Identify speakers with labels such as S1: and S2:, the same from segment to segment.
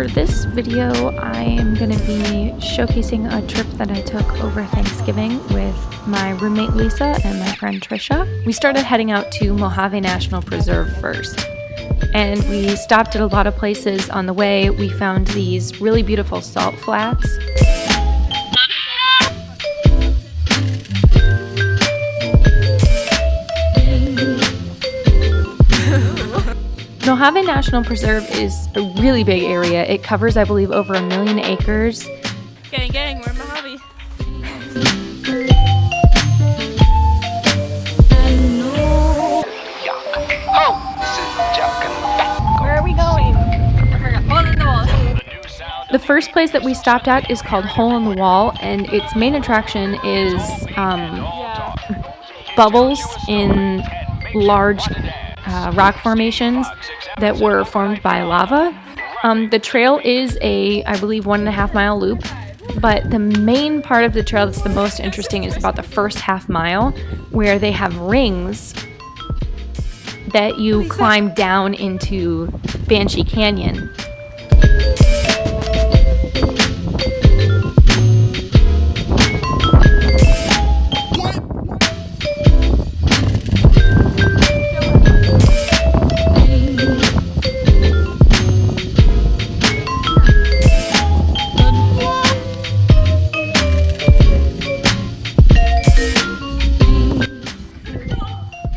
S1: for this video, I am going to be showcasing a trip that I took over Thanksgiving with my roommate Lisa and my friend Trisha. We started heading out to Mojave National Preserve first, and we stopped at a lot of places on the way. We found these really beautiful salt flats. Mojave National Preserve is a really big area. It covers, I believe, over 1 million acres.
S2: Gang, we're in Mojave. Where are we going? Hole in the Wall.
S1: The first place that we stopped at is called Hole in the Wall, and its main attraction is bubbles in large rock formations that were formed by lava. The trail is I believe, 1.5 mile loop, but the main part of the trail that's the most interesting is about the first half mile, where they have rings that you climb down into Banshee Canyon.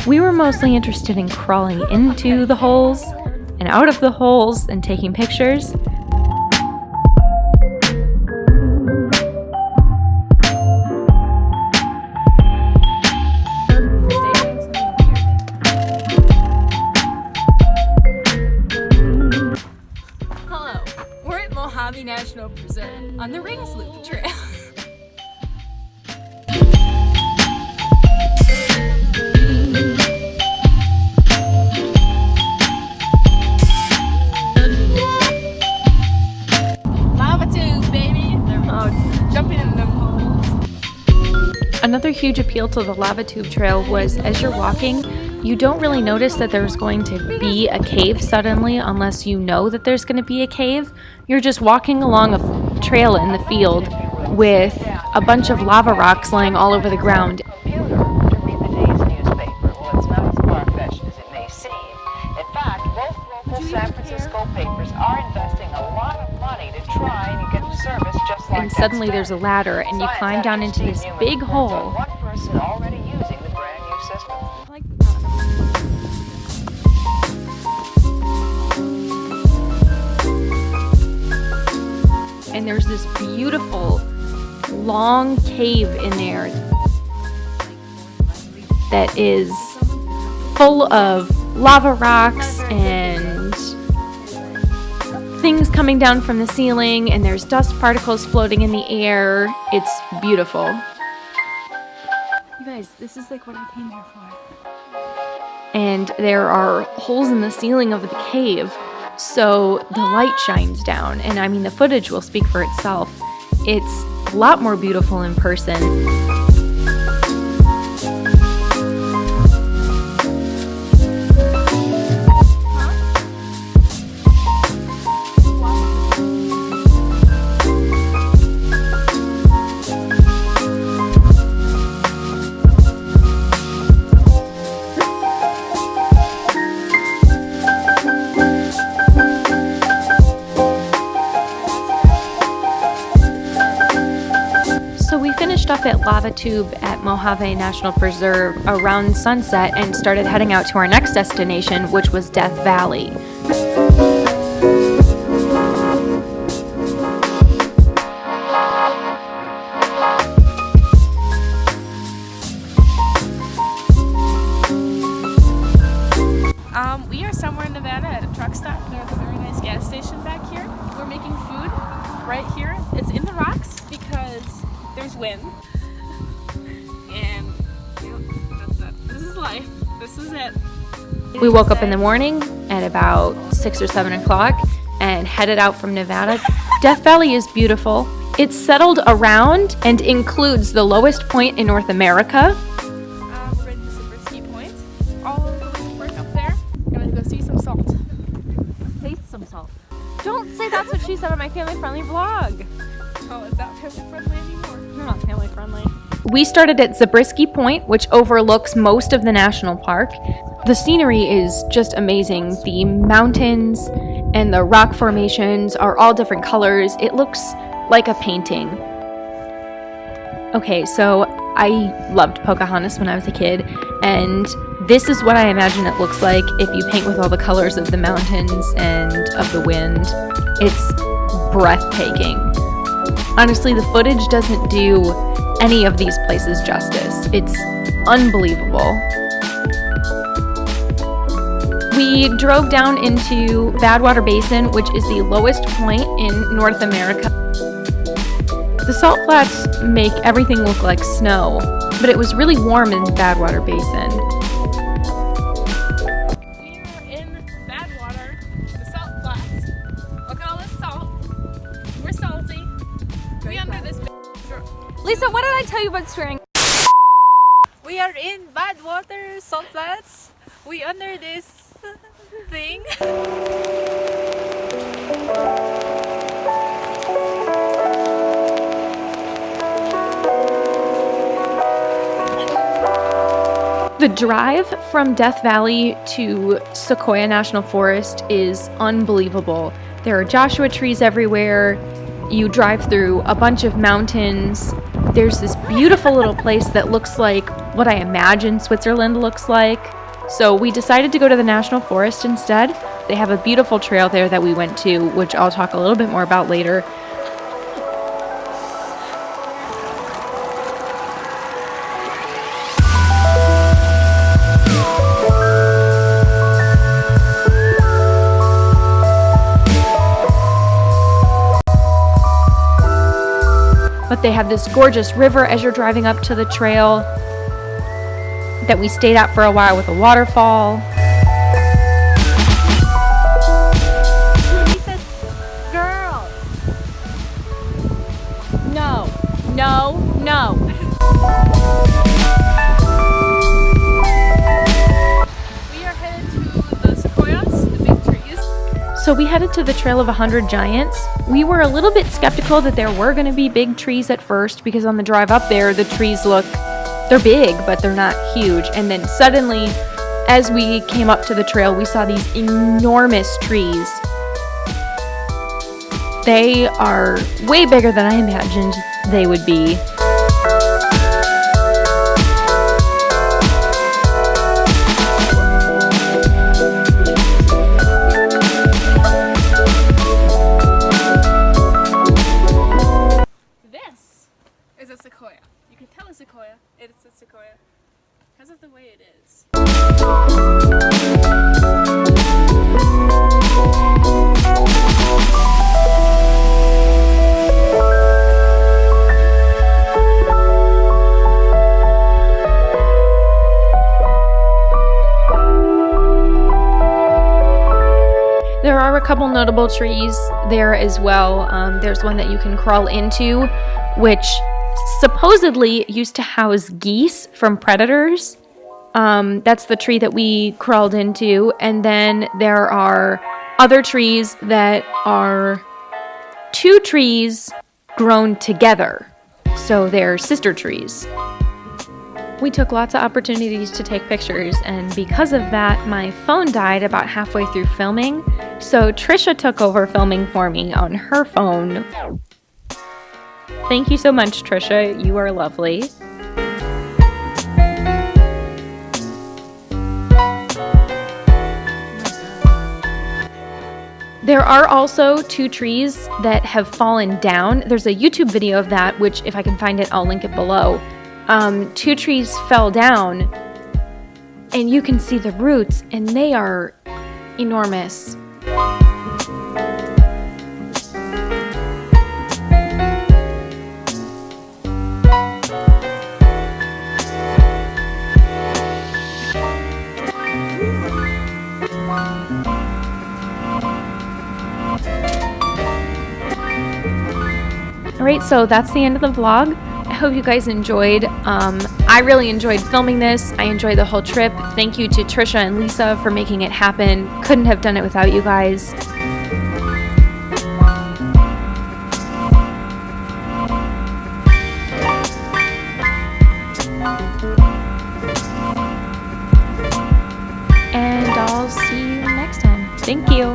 S1: We were mostly interested in crawling into the holes and out of the holes and taking pictures.
S2: Hello, we're at Mojave National Preserve on the Rings Loop Trail.
S1: Another huge appeal to the lava tube trail was, as you're walking, you don't really notice that there's going to be a cave suddenly unless you know that there's going to be a cave. You're just walking along a trail in the field with a bunch of lava rocks laying all over the ground.
S3: San Francisco papers are investing a lot of money to try and get service just like
S1: and suddenly there's a ladder and you climb down into this big hole.
S3: One person already using the brand new system.
S1: And there's this beautiful long cave in there that is full of lava rocks and things coming down from the ceiling, and there's dust particles floating in the air. It's beautiful.
S2: You guys, this is like what I came here for.
S1: And there are holes in the ceiling of the cave, so the light shines down, and I mean the footage will speak for itself. It's a lot more beautiful in person. So we finished up at Lava Tube at Mojave National Preserve around sunset and started heading out to our next destination, which was Death Valley.
S2: We are somewhere in Nevada at a truck stop. There's a very nice gas station back here. We're making food right here. It's in the rocks because there's wind. And that's it. This is life. This is it.
S1: We woke up in the morning at about 6 or 7 o'clock and headed out from Nevada. Death Valley is beautiful. It's settled around and includes the lowest point in North America.
S2: We're in the super ski point. All over the work up there. Gonna go see some salt.
S4: Taste some salt. Don't say
S1: That's what she said on my family-friendly vlog.
S2: Oh, is that family-friendly anymore?
S1: You're not family-friendly. We started at Zabriskie Point, which overlooks most of the national park. The scenery is just amazing. The mountains and the rock formations are all different colors. It looks like a painting. Okay, so I loved Pocahontas when I was a kid, and this is what I imagine it looks like if you paint with all the colors of the mountains and of the wind. It's breathtaking. Honestly, the footage doesn't do any of these places justice. It's unbelievable. We drove down into Badwater Basin, which is the lowest point in North America. The salt flats make everything look like snow, but it was really warm in Badwater Basin.
S2: We are in Badwater, the salt flats. Look at all this salt. We're salty. We under this.
S1: Lisa, what did I tell you about swearing?
S2: We are in Badwater salt flats. We under this thing.
S1: The drive from Death Valley to Sequoia National Forest is unbelievable. There are Joshua trees everywhere. You drive through a bunch of mountains. There's this beautiful little place that looks like what I imagine Switzerland looks like. So we decided to go to the National Forest instead. They have a beautiful trail there that we went to, which I'll talk a little bit more about later. But they have this gorgeous river as you're driving up to the trail that we stayed at for a while with a waterfall.
S2: He said, girl.
S1: No, no, no.
S2: We are headed to the sequoias, the big trees.
S1: So we headed to the Trail of 100 Giants. We were a little bit skeptical that there were going to be big trees at first because on the drive up there, the trees look, they're big, but they're not huge. And then suddenly, as we came up to the trail, we saw these enormous trees. They are way bigger than I imagined they would be.
S2: This is a sequoia. You can tell a sequoia. It's a sequoia because of the way it is.
S1: There are a couple notable trees there as well. There's one that you can crawl into, which supposedly used to house geese from predators. That's the tree that we crawled into. And then there are other trees that are two trees grown together. So they're sister trees. We took lots of opportunities to take pictures, and because of that, my phone died about halfway through filming. So Trisha took over filming for me on her phone. Thank you so much, Trisha. You are lovely. There are also two trees that have fallen down. There's a YouTube video of that, which if I can find it, I'll link it below. Two trees fell down, and you can see the roots, and they are enormous. Alright, so that's the end of the vlog. I hope you guys enjoyed. I really enjoyed filming this. I enjoyed the whole trip. Thank you to Trisha and Lisa for making it happen. Couldn't have done it without you guys. Thank you.